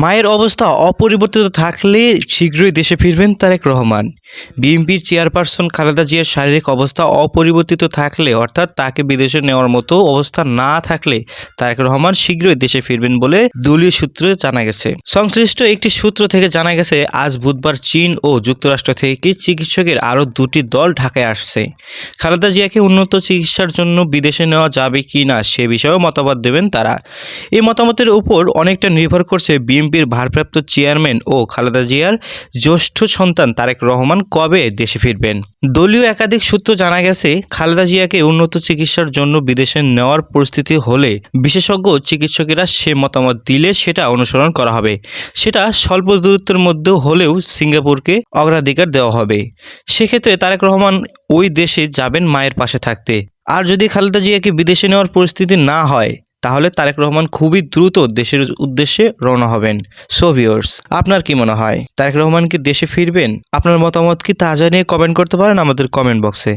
মায়ের অবস্থা অপরিবর্তিত থাকলে শীঘ্রই দেশে ফিরবেন তারেক রহমান। বিএনপির চেয়ারপারসন খালেদা জিয়ার শারীরিক অবস্থা অপরিবর্তিত থাকলে অর্থাৎ তাকে বিদেশে নেওয়ার মতো অবস্থা না থাকলে তারেক রহমান শীঘ্রই দেশে ফিরবেন বলে দলীয় সূত্রে জানা গেছে। সংশ্লিষ্ট একটি সূত্র থেকে জানা গেছে আজ বুধবার চীন ও যুক্তরাষ্ট্র থেকে চিকিৎসকের আরও দুটি দল ঢাকায় আসছে। খালেদা জিয়াকে উন্নত চিকিৎসার জন্য বিদেশে নেওয়া যাবে কি না সে বিষয়েও মতামত দেবেন তারা। এই মতামতের উপর অনেকটা নির্ভর করছে বিএনপির ভারপ্রাপ্ত চেয়ারম্যান ও খালেদা জিয়ার জ্যেষ্ঠ সন্তান তারেক রহমান কবে দেশে ফিরবেন। দলীয় একাধিক সূত্র জানা গেছে খালেদা জিয়াকে উন্নত চিকিৎসার জন্য বিদেশে নেওয়ার পরিস্থিতি হলে বিশেষজ্ঞ চিকিৎসকেরা সে মতামত দিলে সেটা অনুসরণ করা হবে। সেটা স্বল্প দূরত্বের মধ্যে হলেও সিঙ্গাপুরকে অগ্রাধিকার দেওয়া হবে। সেক্ষেত্রে তারেক রহমান ওই দেশে যাবেন মায়ের পাশে থাকতে। আর যদি খালেদা জিয়াকে বিদেশে নেওয়ার পরিস্থিতি না হয় তাহলে তারেক রহমান খুবই দ্রুত দেশের উদ্দেশ্যে রওনা হবেন। সো ভিউয়ার্স, আপনার কি মনে হয় তারেক রহমান কি দেশে ফিরবেন? আপনার মতামত কি তা জানিয়ে কমেন্ট করতে পারেন আমাদের কমেন্ট বক্সে।